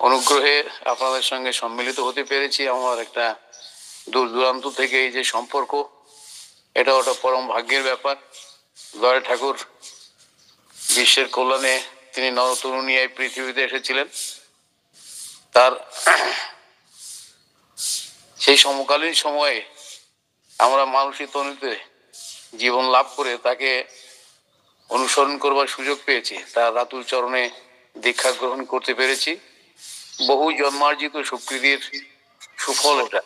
অনুগ্রহে আপনাদের সঙ্গে সম্মিলিত হতে পেরেছি। আমার একটা দূর দূরান্ত থেকে এই যে সম্পর্ক, এটা ওটা পরম ভাগ্যের ব্যাপার। দয়াল ঠাকুর বিশ্বের কল্যাণে তিনি নরতরুণী এই পৃথিবীতে এসেছিলেন। তার সেই সমকালীন সময়ে আমরা মানসী তনুতে জীবন লাভ করে তাকে অনুসরণ করবার সুযোগ পেয়েছি। তার রাতুল চরণে দীক্ষা গ্রহণ করতে পেরেছি। বহু জন্মার্জিত সুকৃতির সুফল এটা।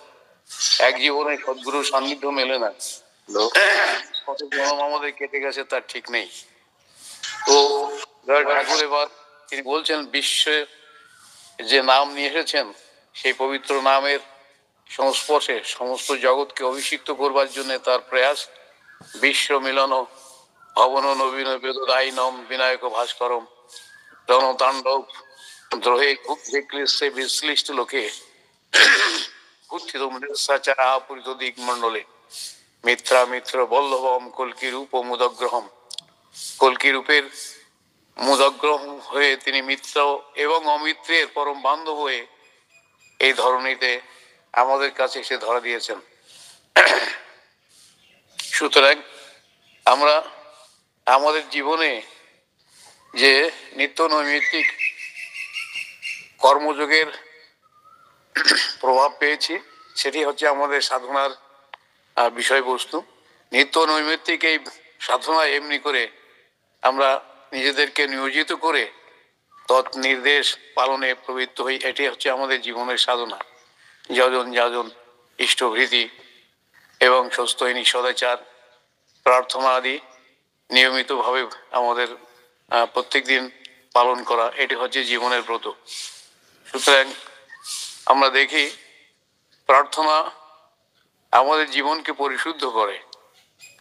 এক জীবনে সদ্গুরু সান্নিধ্য মেলে না, কত জন্ম আমাদের কেটে গেছে তার ঠিক নেই। তো ঠাকুর এবার তিনি বলছেন, বিশ্বে যে নাম নিয়ে এসেছেন সেই পবিত্র নামের সংস্পর্শে সমস্ত জগৎকে অভিষিক্ত করবার জন্য তার প্রয়াস। বিশ্ব মিলন ভবন নবীন বেদাইনম বিনায়ক ভাস্করম রণতাণ্ডব দ্রোহে বিক্লিষ্টে বিশ্লিষ্ট লোকে উত্থিত দিকমণ্ডলে মিত্রা মিত্র বল্লভম কল্কি রূপ ও মুদগ্রহম। কল্কি রূপের মুদগ্রহ হয়ে তিনি মিত্র এবং অমিত্রের পরম বান্ধব হয়ে এই ধরনীতে আমাদের কাছে এসে ধরা দিয়েছেন। সুতরাং আমরা আমাদের জীবনে যে নিত্য নৈমিত্তিক কর্মযোগের প্রভাব পেয়েছি, সেটি হচ্ছে আমাদের সাধনার বিষয়বস্তু। নিত্য নৈমিত্তিক এই সাধনা এমনি করে আমরা নিজেদেরকে নিয়োজিত করে তৎ নির্দেশ পালনে প্রবৃত্ত হই। এটি হচ্ছে আমাদের জীবনের সাধনা। যজন যাজন ইষ্টভৃতি এবং সুস্থৈনী সদাচার প্রার্থনা আদি নিয়মিতভাবে আমাদের প্রত্যেক দিন পালন করা, এটি হচ্ছে জীবনের ব্রত। সুতরাং আমরা দেখি প্রার্থনা আমাদের জীবনকে পরিশুদ্ধ করে।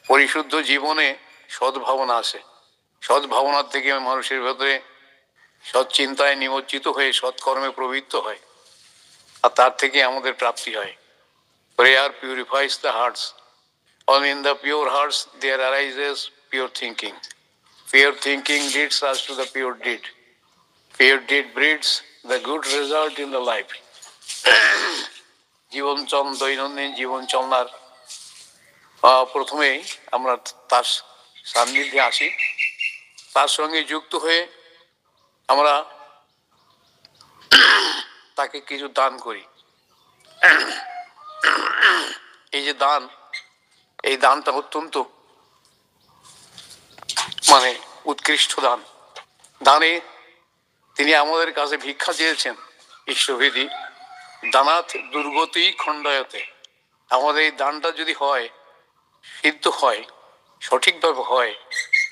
পরিশুদ্ধ জীবনে সদ্ভাবনা আসে। সদ্ভাবনার থেকে মানুষের ভেতরে সৎচিন্তায় নিমজ্জিত হয়ে সৎকর্মে প্রবৃত্ত হয়, আর তার থেকে আমাদের প্রাপ্তি হয়। Prayer purifies the hearts. Only in the pure hearts there arises pure thinking. Pure thinking leads us to the pure deed. Pure deed breeds the good result in the life. দৈনন্দিন জীবন চলনার প্রথমেই আমরা তার সান্নিধ্যে আসি, তার সঙ্গে যুক্ত হয়ে আমরা তাকে কিছু দান করি। এই যে দান, এই দানটা অত্যন্ত উৎকৃষ্ট দান। দানে তিনি আমাদের কাছে ভিক্ষা চেয়েছেন। ঈশ্বরভীতি দানাথ দুর্গতি খণ্ডায়তে। আমাদের এই দানটা যদি হয়, সিদ্ধ হয়, সঠিকভাবে হয়,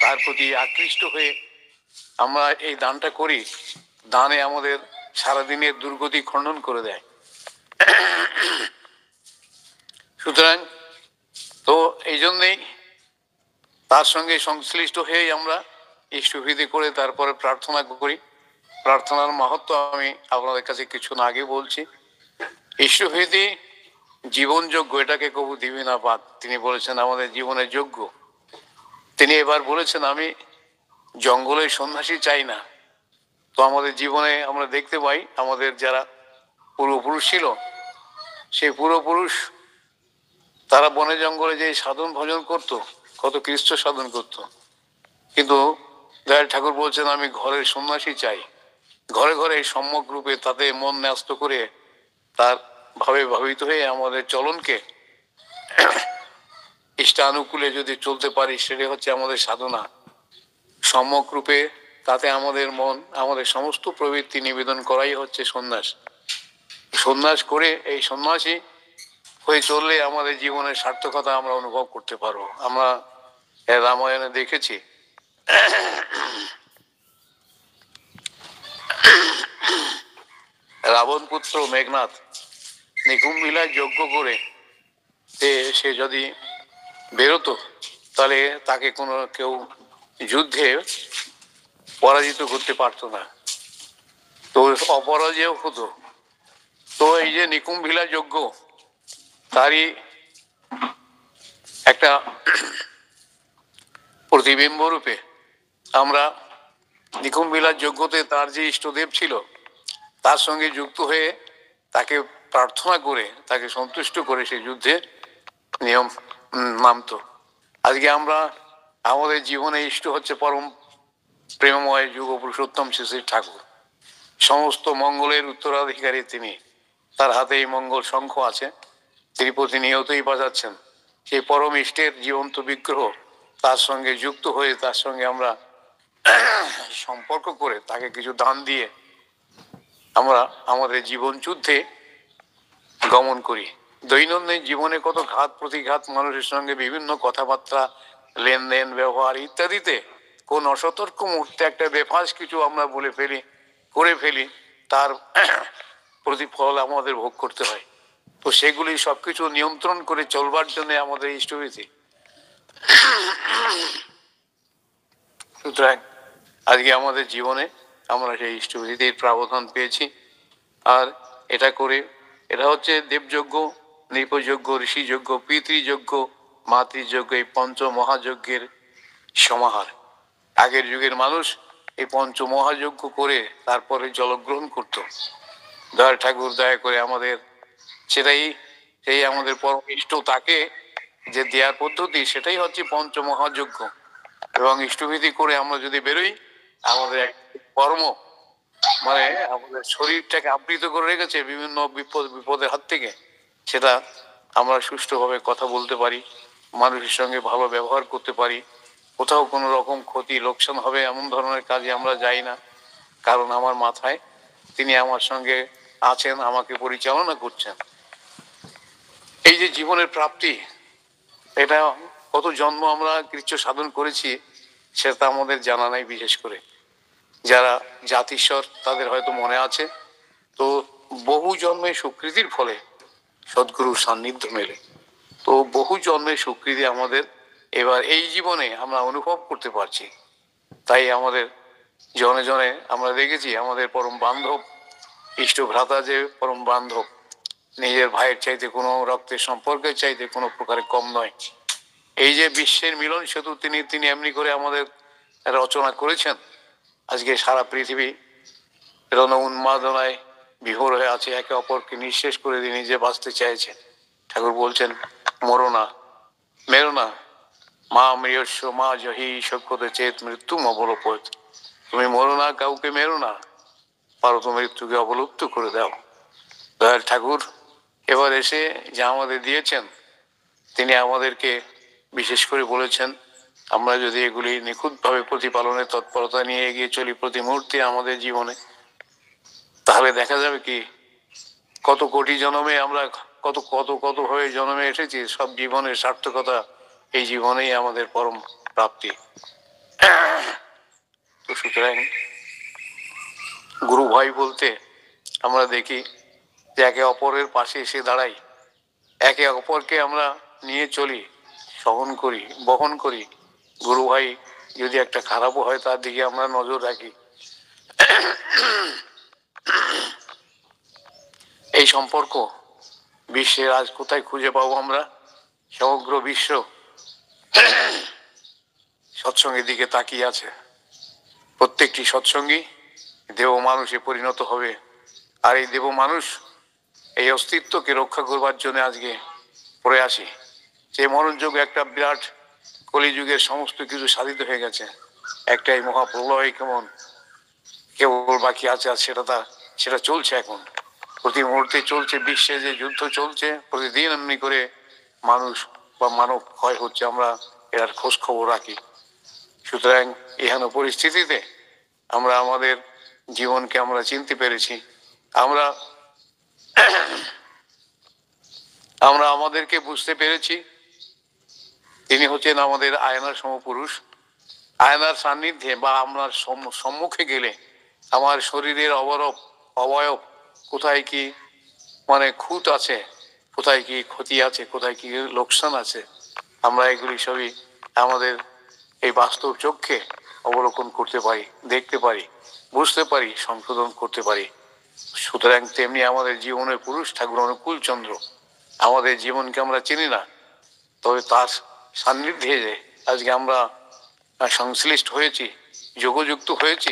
তার প্রতি আকৃষ্ট হয়ে আমরা এই দানটা করি, দানে আমাদের সারাদিনের দুর্গতি খণ্ডন করে দেয়। সুতরাং তো এই জন্যেই তার সঙ্গে সংশ্লিষ্ট হয়েই আমরা ইষ্টভীতি করে তারপরে প্রার্থনা করি। প্রার্থনার মাহাত্ম আমি আপনাদের কাছে কিছু না আগে বলছি। ইষ্টভীতি জীবনযোগ্য, এটাকে কবু দিবি না বাদ। তিনি বলেছেন আমাদের জীবনের যোগ্য। তিনি এবার বলেছেন, আমি জঙ্গলের সন্ন্যাসী চাই না। তো আমাদের জীবনে আমরা দেখতে পাই আমাদের যারা পূর্বপুরুষ ছিল, সেই পূর্বপুরুষ তারা বনে জঙ্গলে যে সাধন ভজন করত, কত কৃষ্ট সাধন করত। কিন্তু দয়াল ঠাকুর বলছেন, আমি ঘরের সন্ন্যাসী চাই। ঘরে ঘরে সম্যক রূপে তাতে মন ন্যস্ত করে তার ভাবে ভাবিত হয়ে আমাদের চলনকে ইষ্টানুকূলে যদি চলতে পারি, সেটা হচ্ছে আমাদের সাধনা। সম্যক রূপে তাতে আমাদের মন, আমাদের সমস্ত প্রবৃত্তি নিবেদন করাই হচ্ছে সন্ন্যাস। সন্ন্যাস করে এই সন্ন্যাসী হয়ে চললে আমাদের জীবনের সার্থকতা আমরা অনুভব করতে পারবো। আমরা রামায়ণে দেখেছি রাবণ পুত্র মেঘনাথ নিকুম্ভিলায় যজ্ঞ করে সে যদি বেরোতো, তাহলে তাকে কোনো কেউ যুদ্ধে পরাজিত করতে পারতো না, তো অপরাজেয় হতো। তো এই যে নিকুম্ভিলা যজ্ঞ, তারই একটা প্রতিবিম্ব রূপে আমরা নিকুম্ভিলার যজ্ঞতে তার যে ইষ্টদেব ছিল তার সঙ্গে যুক্ত হয়ে তাকে প্রার্থনা করে তাকে সন্তুষ্ট করে সেই যুদ্ধে নিয়ম নামতো। আজকে আমরা আমাদের জীবনে ইষ্ট হচ্ছে পরম প্রেমময় যুগ পুরুষোত্তম শ্রী শ্রী ঠাকুর, সমস্ত মঙ্গলের উত্তরাধিকারী তিনি। তার হাতে এই মঙ্গল শঙ্খ আছে, তিনি প্রতিনিয়তই বাজাচ্ছেন। সেই পরম ইষ্টের জীবন্ত বিগ্রহ, তার সঙ্গে যুক্ত হয়ে তার সঙ্গে আমরা সম্পর্ক করে তাকে কিছু দান দিয়ে আমরা আমাদের জীবন যুদ্ধে গমন করি। দৈনন্দিন জীবনে কত ঘাত প্রতিঘাত, মানুষের সঙ্গে বিভিন্ন কথাবার্তা, লেনদেন, ব্যবহার ইত্যাদিতে কোন অসতর্ক মুহূর্তে একটা বেফাঁস কিছু আমরা বলে ফেলি, করে ফেলি, তার প্রতিফল আমাদের ভোগ করতে হয়। তো সেগুলি সবকিছু নিয়ন্ত্রণ করে চলবার জন্য আমাদের ইষ্টবিধি। সুতরাং আজকে আমাদের জীবনে আমরা সেই ইষ্টবিধির প্রাবধান পেয়েছি। আর এটা করে, এটা হচ্ছে দেবযজ্ঞ, নৃপযজ্ঞ, ঋষিযজ্ঞ, পিতৃযজ্ঞ, মাতৃযজ্ঞ, এই পঞ্চ মহাযজ্ঞের সমাহার। আগের যুগের মানুষ এই পঞ্চ মহাযজ্ঞ করে তারপরে জলগ্রহণ করত। দয়াল ঠাকুর দয়া করে আমাদের সেটাই, সেই আমাদের পরম ইষ্ট তাকে যে দেওয়ার পদ্ধতি, সেটাই হচ্ছে পঞ্চ মহাযজ্ঞ। এবং ইষ্টবিধি করে আমরা যদি বেরোই, আমাদের এক কর্ম মানে আমাদের শরীরটাকে আবৃত করে রেখেছে বিভিন্ন বিপদের হাত থেকে, সেটা আমরা সুষ্ঠুভাবে কথা বলতে পারি, মানুষের সঙ্গে ভালো ব্যবহার করতে পারি। কোথাও কোনো রকম ক্ষতি লোকসান হবে এমন ধরনের কাজে আমরা যাই না, কারণ আমার মাথায় তিনি আমার সঙ্গে আছেন, আমাকে পরিচালনা করছেন। এই যে জীবনের প্রাপ্তি, এটা কত জন্ম আমরা কৃচ্ছ সাধন করেছি সেটা আমাদের জানা নাই। বিশেষ করে যারা জাতিস্বর তাদের হয়তো মনে আছে। তো বহু জন্মে সুকৃতির ফলে সদ্গুরুর সান্নিধ্য মেলে। তো বহু জন্মের সুকৃতি আমাদের এবার এই জীবনে আমরা অনুভব করতে পারছি। তাই আমাদের জনে জনে আমরা দেখেছি আমাদের পরম বান্ধব ইষ্ট ভ্রাতা যে পরম বান্ধব, নিজের ভাইয়ের চাইতে কোনো রক্তের সম্পর্কের চাইতে কোনো প্রকারে কম নয়। এই যে বিশ্বের মিলন সেতু তিনি এমনি করে আমাদের রচনা করেছেন। আজকে সারা পৃথিবী রণ উন্মাদনায় বিভোর হয়ে আছে, একে অপরকে নিঃশেষ করে দিয়ে নিজে বাঁচতে চাইছেন। ঠাকুর বলছেন, মরো না, মেরো না, মা মৃয়স্য মা জহি সক্ষতে চেত মৃত্যু অবলোপত। তুমি মরো না, কাউকে মেরো না, পারো তো মৃত্যুকে অবলুপ্ত করে দাও। দয়াল ঠাকুর এবার এসে যা আমাদের দিয়েছেন, তিনি আমাদেরকে বিশেষ করে বলেছেন, আমরা যদি এগুলি নিখুঁতভাবে প্রতিপালনের তৎপরতা নিয়ে এগিয়ে চলি প্রতি মুহূর্তে আমাদের জীবনে, তাহলে দেখা যাবে কি কত কোটি জন্মে আমরা কত কত কত ভাবে জন্মে এসেছি, সব জীবনের সার্থকতা এই জীবনেই আমাদের পরম প্রাপ্তি। তো সুতরাং গুরু ভাই বলতে আমরা দেখি যে একে অপরের পাশে এসে দাঁড়াই, একে অপরকে আমরা নিয়ে চলি, সহন করি, বহন করি। গুরু ভাই যদি একটা খারাপও হয় তার দিকে আমরা নজর রাখি। এই সম্পর্ক বিশ্বের আজ কোথায় খুঁজে পাবো আমরা? সমগ্র বিশ্ব সৎসঙ্গের দিকে তাকিয়ে আছে। প্রত্যেকটি সৎসঙ্গী দেব মানুষে পরিণত হবে। আর এই দেব মানুষ এই অস্তিত্বকে রক্ষা করবার জন্য আজকে প্রয়াসী। যে মরণযোগ একটা বিরাট কলিযুগের সমস্ত কিছু সাধিত হয়ে গেছে, একটাই মহাপ্রলয় কেমন কেবল বাকি আছে, আর সেটা চলছে এখন, প্রতি মুহূর্তে চলছে। বিশ্বে যে যুদ্ধ চলছে প্রতিদিন এমনি করে মানুষ বা মানব ক্ষয় হচ্ছে, আমরা এর খোঁজ খবর রাখি। সুতরাং এহেন পরিস্থিতিতে আমরা আমাদের জীবনকে আমরা চিনতে পেরেছি। আমরা আমাদেরকে বুঝতে পেরেছি তিনি হচ্ছেন আমাদের আয়নার সমপুরুষ। আয়নার সান্নিধ্যে বা আমরা সম্মুখে গেলে আমার শরীরের অবয়ব কোথায় কি মানে খুঁত আছে, কোথায় কি ক্ষতি আছে, কোথায় কি লোকসান আছে, আমরা এগুলি সবই আমাদের এই বাস্তব চোখে অবলোকন করতে পারি, দেখতে পারি, বুঝতে পারি, সংশোধন করতে পারি। সুতরাং তেমনি আমাদের জীবনের পুরুষ ঠাকুর অনুকূল চন্দ্র, আমাদের জীবনকে আমরা চিনি না, তবে তার সান্নিধ্যে আজকে আমরা সংশ্লিষ্ট হয়েছি, যোগযুক্ত হয়েছি,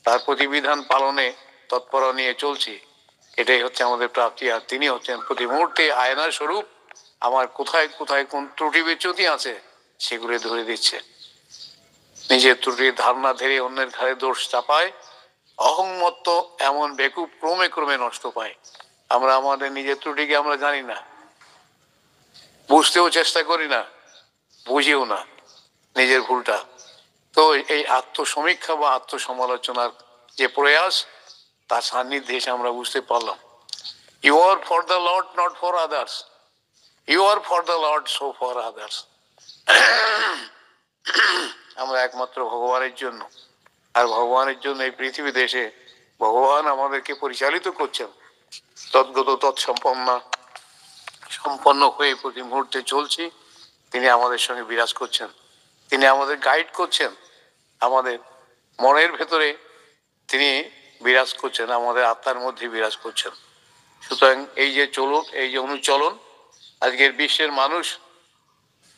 তার প্রতিবিধান পালনে তৎপরতা নিয়ে চলছি, এটাই হচ্ছে আমাদের প্রাপ্তি। আর তিনি হচ্ছেন প্রতি মুহূর্তে আয়নার স্বরূপ, আমার কোথায় কোথায় কোন ত্রুটি বিচ্যুতি আছে সেগুলো ধরে দিচ্ছে। নিজের ত্রুটির ধারণা ধরে অন্যের ঘাড়ে দোষ চাপায় অহংমত্ত এমন বেকুব ক্রমে ক্রমে নষ্ট পায়। আমরা আমাদের নিজের ত্রুটিকে আমরা জানি না, বুঝতেও চেষ্টা করি না, বুঝিও না নিজের ভুলটা। তো এই আত্মসমীক্ষা বা আত্মসমালোচনার যে প্রয়াস, তার সান্নিধ্যে এসে আমরা বুঝতে পারলাম you are for the lord, not for others. You are for the lord, so for others. আমরা একমাত্র ভগবানের জন্য, আর ভগবানের জন্য এই পৃথিবীতে এসে ভগবান আমাদেরকে পরিচালিত করছেন। তদ্গত তৎসম্পন্ন সম্পন্ন হয়ে প্রতি মুহূর্তে চলছি। তিনি আমাদের সঙ্গে বিরাজ করছেন, তিনি আমাদের গাইড করছেন, আমাদের মনের ভেতরে তিনি বিরাজ করছেন, আমাদের আত্মার মধ্যে বিরাজ করছেন। সুতরাং এই যে চলুন, এই যে অনুচলন, আজকের বিশ্বের মানুষ,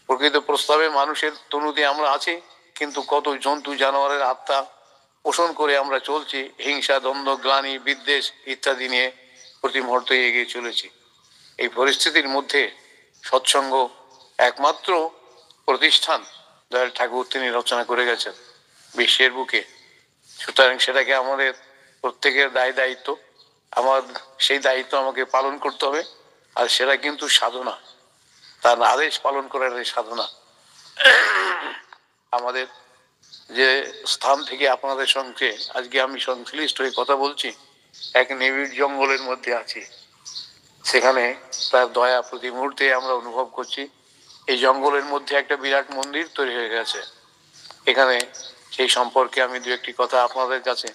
প্রকৃত প্রস্তাবে মানুষের তনুতে আমরা আছি, কিন্তু কত জন্তু জানোয়ারের আত্মা পোষণ করে আমরা চলছি, হিংসা, দ্বন্দ্ব, গ্লানি, বিদ্বেষ ইত্যাদি নিয়ে প্রতি মুহূর্তে এগিয়ে চলেছি। এই পরিস্থিতির মধ্যে সৎসঙ্গ একমাত্র প্রতিষ্ঠান দয়াল ঠাকুর তিনি রচনা করে গেছেন বিশ্বের বুকে। সুতরাং সেটাকে আমাদের প্রত্যেকের দায়িত্ব, আমার সেই দায়িত্ব আমাকে পালন করতে হবে। আর সেটা কিন্তু সাধনা, তার আদেশ পালন করার সাধনা। আমাদের যে স্থান থেকে আপনাদের সঙ্গে আজকে আমি সংশ্লিষ্ট হয়ে কথা বলছি, এক নিবিড় জঙ্গলের মধ্যে আছি। সেখানে তার দয়া প্রতি মুহূর্তে আমরা অনুভব করছি। এই জঙ্গলের মধ্যে একটা বিরাট মন্দির তৈরি হয়ে গেছে। এখানে সেই সম্পর্কে আমি দু একটি কথা আপনাদের কাছে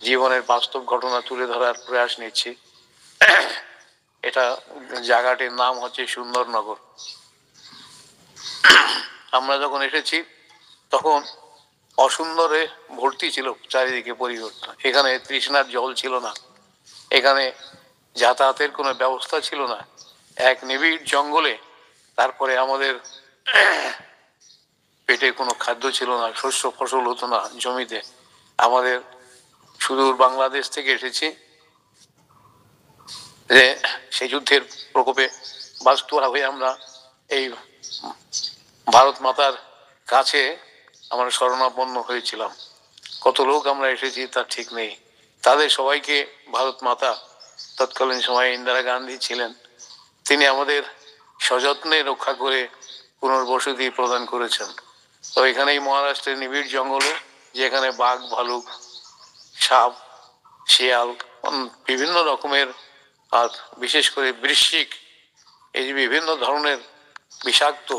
জীবনের বাস্তব ঘটনা তুলে ধরার প্রয়াস নিচ্ছি। এটা জায়গাটির নাম হচ্ছে সুন্দরনগর। আমরা যখন এসেছি তখন অসুন্দরে ভর্তি ছিল চারিদিকে পরিবর্তন। এখানে তৃষ্ণার জল ছিল না, এখানে যাতায়াতের কোনো ব্যবস্থা ছিল না, এক নিবিড় জঙ্গলে। তারপরে আমাদের পেটে কোনো খাদ্য ছিল না, শস্য ফসল হতো না জমিতে। আমাদের সুদূর বাংলাদেশ থেকে এসেছি, যে সেই যুদ্ধের প্রকোপে বাস্তুয়া হয়ে আমরা এই ভারত মাতার কাছে আমরা শরণাপন্ন হয়েছিলাম। কত লোক আমরা এসেছি তার ঠিক নেই। তাদের সবাইকে ভারত মাতা, তৎকালীন সময়ে ইন্দিরা গান্ধী ছিলেন, তিনি আমাদের সযত্নে রক্ষা করে পুনর্বসতি প্রদান করেছেন। তো এখানে এই মহারাষ্ট্রের নিবিড় জঙ্গলে, যেখানে বাঘ, ভালুক, সাপ, শিয়াল, বিভিন্ন রকমের, আর বিশেষ করে বৃশ্চিক, এই যে বিভিন্ন ধরনের বিষাক্ত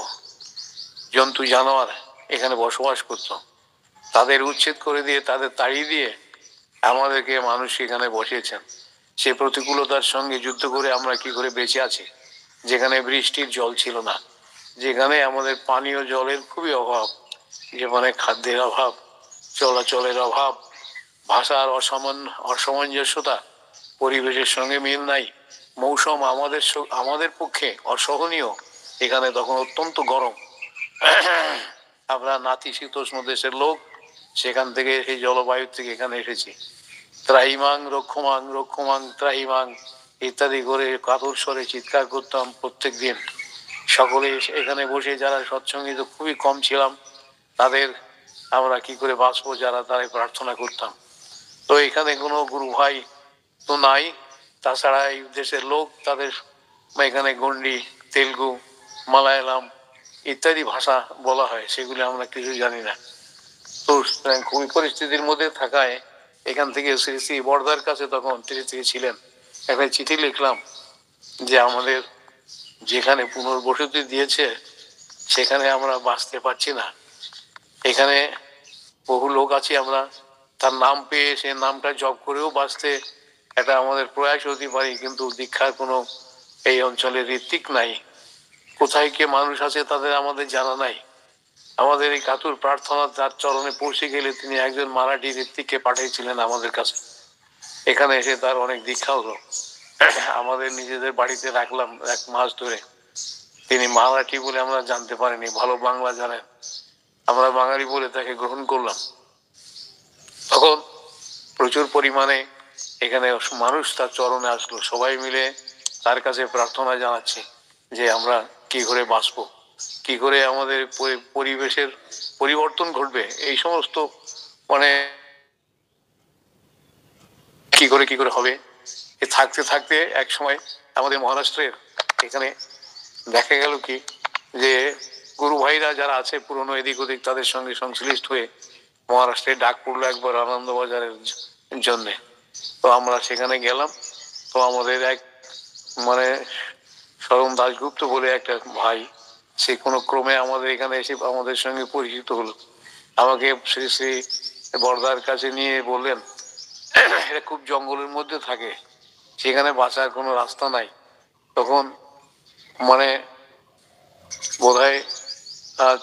জন্তু জানোয়ার এখানে বসবাস করত, তাদের উচ্ছেদ করে দিয়ে, তাদের তাড়িয়ে দিয়ে আমাদেরকে মানুষ এখানে বসিয়েছেন। সে প্রতিকূলতার সঙ্গে যুদ্ধ করে আমরা কি করে বেঁচে আছি, যেখানে বৃষ্টির জল ছিল না, যেখানে আমাদের পানীয় জলের খুবই অভাব, যেখানে খাদ্যের অভাব, চলাচলের অভাব, ভাষার অসামঞ্জস্যতা, পরিবেশের সঙ্গে মিল নাই, মৌসুম আমাদের পক্ষে অসহনীয়। এখানে তখন অত্যন্ত গরম। আমরা নাতিশীতোষ্ণ দেশের লোক, সেখান থেকে সেই জলবায়ু থেকে এখানে এসেছি। ত্রাহিমাং রক্ষমাং রক্ষমাং ত্রাহিমাং ইত্যাদি করে কাতর স্বরে চিৎকার করতাম প্রত্যেক দিন। সকলে এখানে বসে, যারা সৎসঙ্গী তো খুবই কম ছিলাম, তাদের আমরা কি করে বাঁচবো যারা, তারাই প্রার্থনা করতাম। তো এখানে কোনো গুরু ভাই তো নাই, তাছাড়া এই দেশের লোক, তাদের এখানে গন্ডি, তেলুগু, মালায়ালাম ইত্যাদি ভাষা বলা হয়, সেগুলি আমরা কিছু জানি না। তো খুবই পরিস্থিতির মধ্যে থাকায় এখান থেকে শ্রী শ্রী বর্দার কাছে তখন তিনি ছিলেন, একটা চিঠি লিখলাম যে আমাদের যেখানে পুনর্বসতি দিয়েছে সেখানে আমরা বাঁচতে পারছি না। এখানে বহু লোক আছে, আমরা তার নাম পেয়ে সে নামটা জপ করেও বাঁচতে এটা আমাদের প্রয়াস হতে পারি, কিন্তু দীক্ষার কোনো এই অঞ্চলে ঋত্বিক নাই। কোথায় কে মানুষ আছে তাদের আমাদের জানা নাই। আমাদের এই কাতুর প্রার্থনা তার চরণে পৌঁছে গেলে তিনি একজন মারাঠি ঋত্বিককে পাঠিয়েছিলেন আমাদের কাছে। এখানে এসে তার অনেক দীক্ষা হলো। আমাদের নিজেদের বাড়িতে রাখলাম 1 মাস ধরে। তিনি মারাঠি বলে আমরা জানতে পারিনি, ভালো বাংলা জানেন, আমরা বাঙালি বলে তাকে গ্রহণ করলাম। তখন প্রচুর পরিমাণে এখানে মানুষ তার চরণে আসলো, সবাই মিলে তার কাছে প্রার্থনা জানাচ্ছে যে আমরা কি করে বাঁচবো, কি করে আমাদের পরিবেশের পরিবর্তন ঘটবে, এই সমস্ত মানে কি করে হবে। থাকতে থাকতে এক সময় আমাদের মহারাষ্ট্রের এখানে দেখা গেল কি যে গুরু ভাইরা যারা আছে পুরনো এদিক ওদিক তাদের সঙ্গে সংশ্লিষ্ট হয়ে মহারাষ্ট্রে ডাক পড়লো একবার আনন্দবাজারের জন্যে। তো আমরা সেখানে গেলাম। তো আমাদের এক মানে স্বরূপ দাশগুপ্ত বলে একটা ভাই, সে কোনো ক্রমে আমাদের এখানে এসে আমাদের সঙ্গে পরিচিত হলো। আমাকে শ্রী শ্রী বড়দার কাছে নিয়ে বললেন এটা খুব জঙ্গলের মধ্যে থাকে, সেখানে বাঁচার কোনো রাস্তা নাই। তখন মানে বোধহয়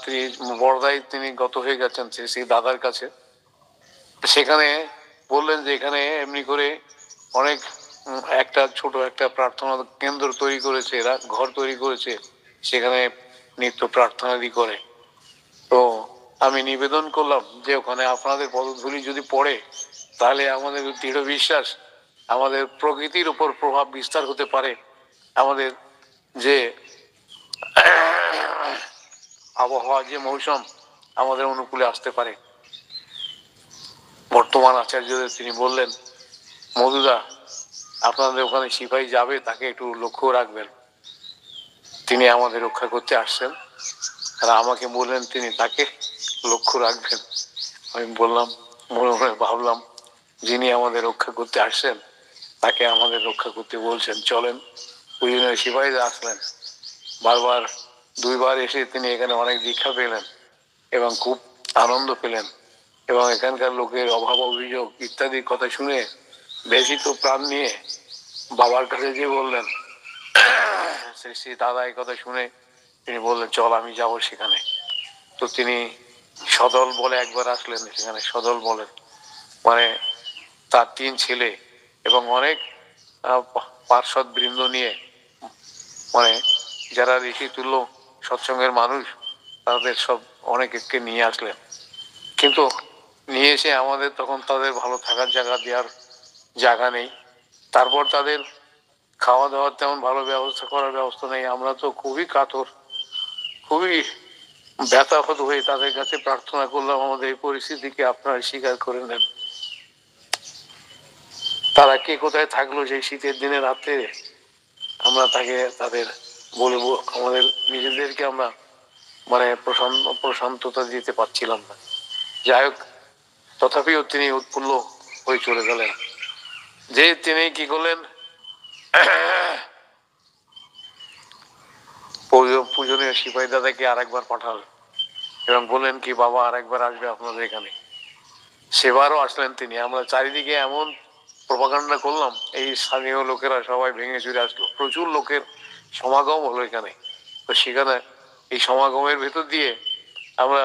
তিনি বড়দাই তিনি গত হয়ে গেছেন সেই দাদার কাছে। সেখানে বললেন যে এখানে এমনি করে অনেক একটা ছোট একটা প্রার্থনা কেন্দ্র তৈরি করেছে, এরা ঘর তৈরি করেছে, সেখানে নিত্য প্রার্থনাদি করে। তো আমি নিবেদন করলাম যে ওখানে আপনাদের পদধূলি যদি পড়ে তাহলে আমাদের দৃঢ় বিশ্বাস আমাদের প্রকৃতির উপর প্রভাব বিস্তার হতে পারে, আমাদের যে আবহাওয়া যে মৌসুম আমাদের অনুকূলে আসতে পারে। বর্তমান আচার্যদের তিনি বললেন মধুদা আপনাদের ওখানে সিপাহী যাবে তাকে একটু লক্ষ্য রাখবেন, তিনি আমাদের রক্ষা করতে আসছেন। আর আমাকে বললেন তিনি তাকে লক্ষ্য রাখবেন। আমি বললাম মনে মনে ভাবলাম যিনি আমাদের রক্ষা করতে আসছেন তাকে আমাদের রক্ষা করতে বলছেন, চলেন। প্রয়োজনীয় সিপাহীরা আসলেন, বারবার দুইবার এসে তিনি এখানে অনেক দীক্ষা পেলেন এবং খুব আনন্দ পেলেন এবং এখানকার লোকের অভাব অভিযোগ ইত্যাদি কথা শুনে ব্যথিত প্রাণ নিয়ে বাবার কাছে গিয়ে বললেন, শ্রী শ্রী দাদা এই কথা শুনে তিনি বললেন চল আমি যাব সেখানে। তো তিনি সদল বলে একবার আসলেন সেখানে, সদল বলেন মানে তার 3 ছেলে এবং অনেক পার্ষদ বৃন্দ নিয়ে মানে যারা ঋষি তুল্য সৎসঙ্গের মানুষ তাদের সব অনেককে নিয়ে আসলেন। কিন্তু নিয়ে এসে আমাদের তখন তাদের ভালো থাকার জায়গা দেওয়ার জায়গা নেই। তারপর তাদের খাওয়া দাওয়ার তেমন ভালো ব্যবস্থা করার ব্যবস্থা নেই। আমরা তো খুবই কাতর, খুবই ব্যথাহত হয়ে তাদের কাছে প্রার্থনা করলাম আমাদের এই পরিস্থিতিকে আপনারা স্বীকার করে নেন। তারা কে কোথায় থাকলো সেই শীতের দিনে রাতে, আমরা তাকে তাদের বলবো আমাদের নিজেদেরকে আমরা মানে প্রশান্ততা দিতে পারছিলাম না। যাই হোক তথাপিও তিনি উৎফুল্ল হয়ে চলে গেলেন। যে তিনি কি করলেন পূজনীয় সিপাহী দাদাকে আরেকবার পাঠালেন এবং বললেন কি বাবা আরেকবার আসবে আপনাদের এখানে। সেবারও আসলেন তিনি। আমরা চারিদিকে এমন প্রপাগান্ডা করলাম, এই স্থানীয় লোকেরা সবাই ভেঙে চুরে আসলো, প্রচুর লোকের সমাগম হলো এখানে। তো সেখানে এই সমাগমের ভেতর দিয়ে আমরা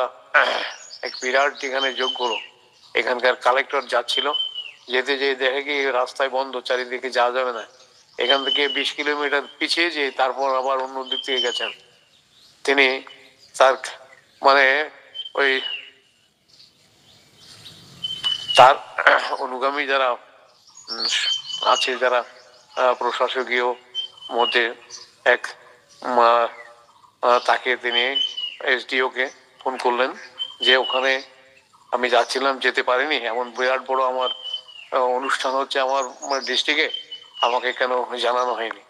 এক বিরাট এখানে যোগ করো। এখানকার কালেক্টর যাচ্ছিল, যেতে যেয়ে দেখে কি রাস্তায় বন্ধ, চারিদিকে যাওয়া যাবে না। এখান থেকে 20 কিলোমিটার পিছিয়ে যেয়ে তারপর আবার অন্য দিক থেকে গেছেন তিনি। তার মানে ওই তার অনুগামী যারা আছে, যারা প্রশাসকীয় মধ্যে এক তাকে তিনি এসডিও কে ফোন করলেন যে ওখানে আমি যাচ্ছিলাম যেতে পারিনি, এমন বিরাট বড় আমার অনুষ্ঠান হচ্ছে আমার ডিস্ট্রিক্টে, আমাকে কেন জানানো হয়নি।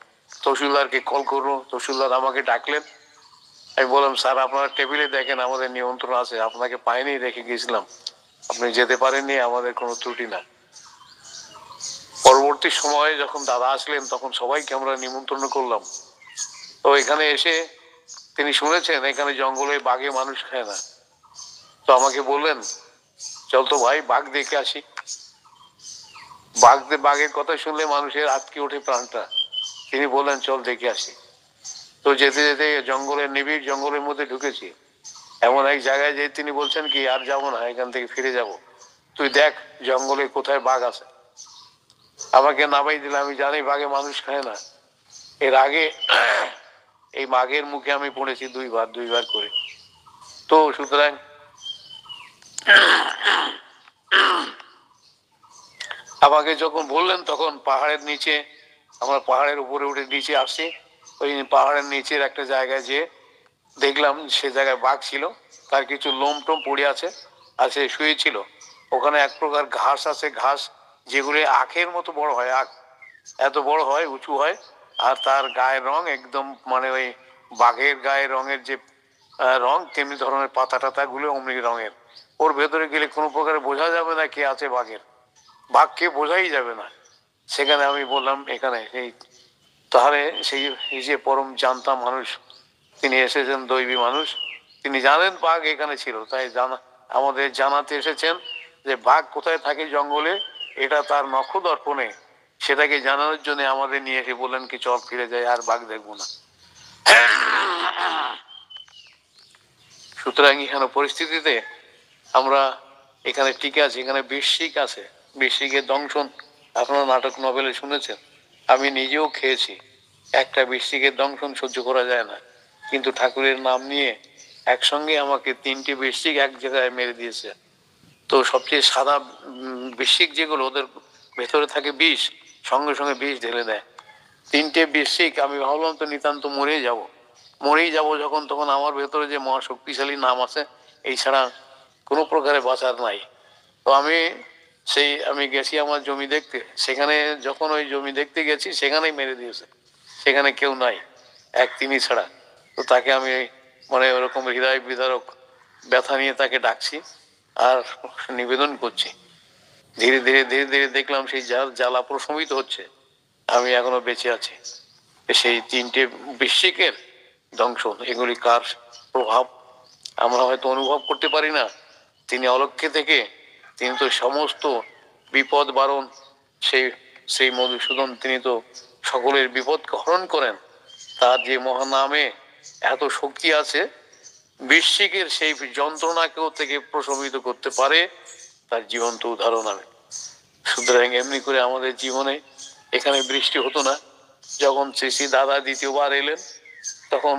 তহসিলদারকে কল করলো, তহসিলদার আমাকে ডাকলেন। আমি বললাম স্যার আপনার টেবিলে দেখেন আমাদের নিমন্ত্রণ আছে, আপনাকে পাইনি রেখে গেছিলাম, আপনি যেতে পারেননি, আমাদের কোনো ত্রুটি না। পরবর্তী সময়ে যখন দাদা আসলেন তখন সবাইকে আমরা নিমন্ত্রণ করলাম। তো এখানে এসে তিনি শুনেছেন এখানে জঙ্গলে বাঘে মানুষ খায় না। তো আমাকে বললেন চল তো ভাই বাঘ দেখে আসি। বাঘের কথা শুনলে মানুষের আটকে ওঠে প্রাণটা। তিনি বললেন চল দেখে আসি। তো যেতে যেতে জঙ্গলের নিবিড় জঙ্গলের মধ্যে ঢুকেছি। এমন এক জায়গায় যে তিনি বলছেন কি আর যাবো না, এখান থেকে ফিরে যাব, তুই দেখ জঙ্গলে কোথায় বাঘ আছে। আমাকে নামাই দিলে, আমি জানি বাঘে মানুষ খায় না। এর আগে এই বাঘের মুখে আমি পড়েছি দুইবার করে। তো সুতরাং আবার আমাকে যখন বললেন তখন পাহাড়ের নিচে, আমরা পাহাড়ের উপরে উঠে নিচে আসছি, ওই পাহাড়ের নিচের একটা জায়গায় যে দেখলাম সে জায়গায় বাঘ ছিল, তার কিছু লোম টোম পড়ে আছে, আর সে শুয়েছিল। ওখানে এক প্রকার ঘাস আছে, ঘাস যেগুলি আখের মতো বড় হয়, আখ এত বড় হয়, উঁচু হয়, আর তার গায়ের রং একদম মানে ওই বাঘের গায়ের রঙের যে রং, তেমনি ধরনের পাতা টাতা গুলো অমনি রঙের। ওর ভেতরে গেলে কোনো প্রকারে বোঝা যাবে না কে আছে বাঘের, বাঘকে বোঝাই যাবে না। সেখানে আমি বললাম এখানে এই, তাহলে সেই যে পরম জানতা মানুষ তিনি এসেছেন, দৈবী মানুষ, তিনি জানেন বাঘ এখানে ছিল, তাই জানা আমাদের জানাতে এসেছেন যে বাঘ কোথায় থাকে জঙ্গলে, এটা তার নখদর্পণে, সেটাকে জানানোর জন্য আমাদের নিয়ে এসে বললেন কি চল ফিরে যাই, আর বাঘ দেখবো না। সুতরাং এখানে পরিস্থিতিতে আমরা এখানে টিকে আছি, এখানে বৃশ্চিক আছে, বৃশ্চিকের দংশন আপনারা নাটক নভেলে শুনেছেন, আমি নিজেও খেয়েছি। একটা বৃশ্চিকের দংশন সহ্য করা যায় না, কিন্তু ঠাকুরের নাম নিয়ে একসঙ্গে আমাকে 3টে বৃশ্চিক এক জায়গায় মেরে দিয়েছে। তো সবচেয়ে সাদা বৃশ্চিক যেগুলো, ওদের ভেতরে থাকে বিষ, সঙ্গে সঙ্গে বিষ ঢেলে দেয়। 3টে বৃশ্চিক, আমি ভাবলাম তো নিতান্ত মরেই যাব যখন, তখন আমার ভেতরে যে মহাশক্তিশালী নাম আছে, এই ছাড়া কোনো প্রকারে বাঁচার নাই। তো আমি গেছি আমার জমি দেখতে, সেখানে যখন ওই জমি দেখতে গেছি সেখানেই মেরে দিয়েছে, সেখানে কেউ নাই, তিনি ছাড়া। তো তাকে আমি মানে ওরকম হৃদয় বিদারক ব্যথা নিয়ে তাকে ডাকছি আর নিবেদন করছি। ধীরে ধীরে ধীরে ধীরে দেখলাম সেই জ্বালা প্রশমিত হচ্ছে, আমি এখনো বেঁচে আছি। সেই 3টে বৃশ্চিকের দংশন, এগুলি কার প্রভাব আমরা হয়তো অনুভব করতে পারি না। তিনি অলক্ষ্যে থেকে, তিনি তো সমস্ত বিপদ বারণ, সেই সেই মধুসূদন, তিনি তো সকলের বিপদকে হরণ করেন। তার যে মহানামে এত শক্তি আছে, বৃশ্চিকের সেই যন্ত্রণাকেও থেকে প্রশমিত করতে পারে, তার জীবন্ত উদাহরণ আমি। সুতরাং এমনি করে আমাদের জীবনে এখানে বৃষ্টি হতো না। যখন শ্রী দাদা দ্বিতীয়বার এলেন, তখন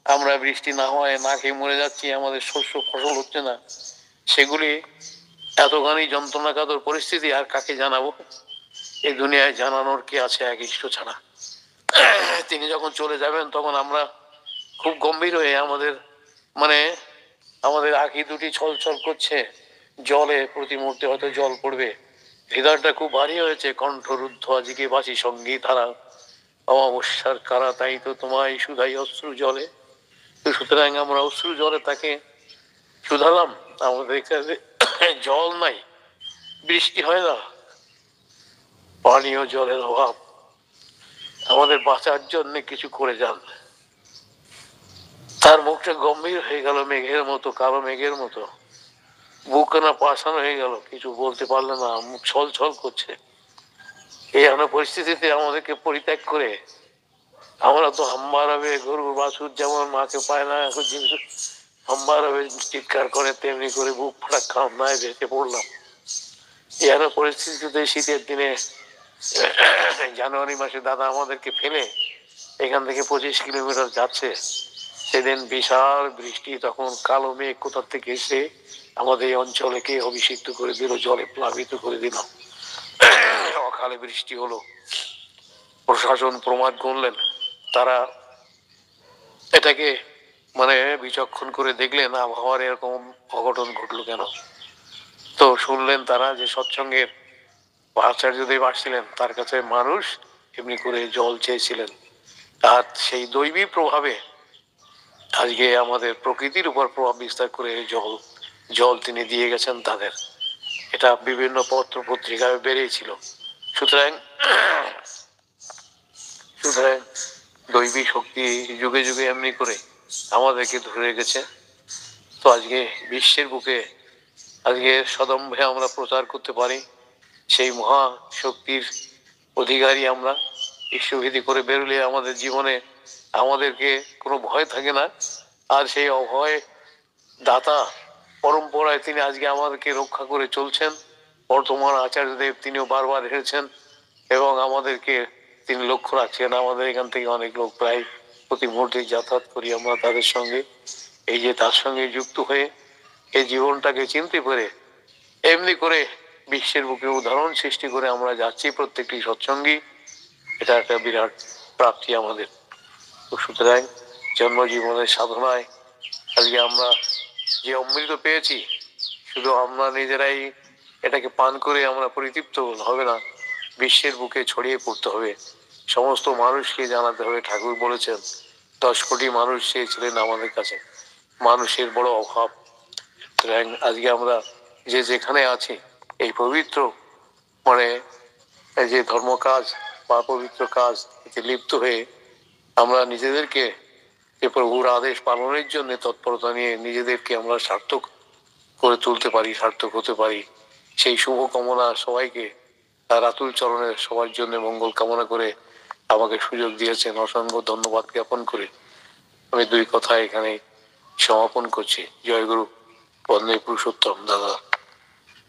আমরা বৃষ্টি না হওয়ায় না খেয়ে মরে যাচ্ছি, আমাদের শস্য ফসল হচ্ছে না, সেগুলি এতখানি যন্ত্রণাকাতর পরিস্থিতি, আর কাকে জানাবো? এই দুনিয়ায় জানানোর কি আছে এক ইষ্ট ছাড়া। তিনি যখন চলে যাবেন তখন আমরা খুব গম্ভীর হয়ে মানে আমাদের আঁখি দুটি ছল ছল করছে জলে, প্রতি মুহূর্তে হয়তো জল পড়বে, হৃদয়টা খুব ভারী হয়েছে, কণ্ঠরুদ্ধ আজকে বাসি সঙ্গীত হারা, অমাবস্যার কারা তাই তো তোমায় শুধাই অশ্রু জলে। তো সুতরাং আমরা অশ্রু জলে তাকে শুধালাম। আমাদের এখানে জল নাই, বৃষ্টি হয় না, পানীয় জলের অভাব, আমাদের বাঁচার জন্য কিছু করে যান। তার মুখটা গম্ভীর হয়ে গেল, মেঘের মতো, কালো মেঘের মতো, বুকখানা পাশানো হয়ে গেল, কিছু বলতে পারলে না, মুখ ছল ছল করছে। এই পরিস্থিতিতে আমাদেরকে পরিত্যাগ করে আমরা তো হাম্বারাবে, গরুর বাছুর যেমন মাকে পায় না, এখন হাম্বারাবে চিৎকার করে, তেমনি করে বুক ফাটা কান্নায় ভেসে পড়লাম। এই পরিস্থিতিতে শীতের দিনে জানুয়ারি মাসে দাদা আমাদেরকে ফেলে এখান থেকে 25 কিলোমিটার যাচ্ছে, সেদিন বিশাল বৃষ্টি, তখন কালো মেঘ কোথা থেকে এসে আমাদের এই অঞ্চলকে অভিষিক্ত করে দিল, জলে প্লাবিত করে দিল, অকালে বৃষ্টি হলো। প্রশাসন প্রমাদ করলেন, তারা এটাকে মানে বিচক্ষণ করে দেখলেন আবহাওয়ার এরকম অঘটন ঘটলো কেন। তো শুনলেন তারা যে সৎসঙ্গের আচার্যদেব আসছিলেন, তার কাছে মানুষ এমনি করে জল চেয়েছিলেন, আর সেই দৈবী প্রভাবে আজকে আমাদের প্রকৃতির উপর প্রভাব বিস্তার করে জল জল তিনি দিয়ে গেছেন তাদের, এটা বিভিন্ন পত্র পত্রিকায় বেরিয়েছিল। সুতরাং সুতরাং দৈবী শক্তি যুগে যুগে এমনি করে আমাদেরকে ধরে রেখেছে। তো আজকে বিশ্বের বুকে আজকে সদম্ভে আমরা প্রচার করতে পারি, সেই মহা শক্তির অধিকারী আমরা। বিশ্বভীতি করে বেরোলে আমাদের জীবনে আমাদেরকে কোনো ভয় থাকে না, আর সেই অভয় দাতা পরম্পরায় তিনি আজকে আমাদেরকে রক্ষা করে চলছেন। বর্তমান আচার্যদেব তিনিও বারবার হেরেছেন এবং আমাদেরকে তিনি লক্ষ্য রাখছেন। আমাদের এখান থেকে অনেক লোক প্রায় প্রতি মুহূর্তে যাতায়াত করি আমরা তাদের সঙ্গে, এই যে তার সঙ্গে যুক্ত হয়ে এই জীবনটাকে চিনতে পারে, এমনি করে বিশ্বের বুকে উদাহরণ সৃষ্টি করে আমরা যাচ্ছি প্রত্যেকটি সৎসঙ্গী, এটা একটা বিরাট প্রাপ্তি আমাদের। তো সুতরাং জন্মজীবনের সাধনায় আজকে আমরা যে অমৃত পেয়েছি, শুধু আমরা নিজেরাই এটাকে পান করে আমরা পরিতৃপ্ত হবে না, বিশ্বের বুকে ছড়িয়ে পড়তে হবে, সমস্ত মানুষকে জানাতে হবে। ঠাকুর বলেছেন 10 কোটি মানুষ চেয়েছিলেন আমাদের কাছে, মানুষের বড় অভাব। আজকে আমরা যে যেখানে আছি এই পবিত্র মানে যে ধর্ম কাজ বা পবিত্র কাজ এতে লিপ্ত হয়ে আমরা নিজেদেরকে যে প্রভুর আদেশ পালনের জন্য তৎপরতা নিয়ে নিজেদেরকে আমরা সার্থক করে তুলতে পারি, সার্থক হতে পারি, সেই শুভ কামনা সবাইকে তার আতুল চরণের সবার জন্য মঙ্গল কামনা করে আমাকে সুযোগ দিয়েছেন, অসংখ্য ধন্যবাদ জ্ঞাপন করে আমি দুই কথা এখানে সমাপন করছি। জয় গুরু, বন্দে পুরুষোত্তম। দাদা।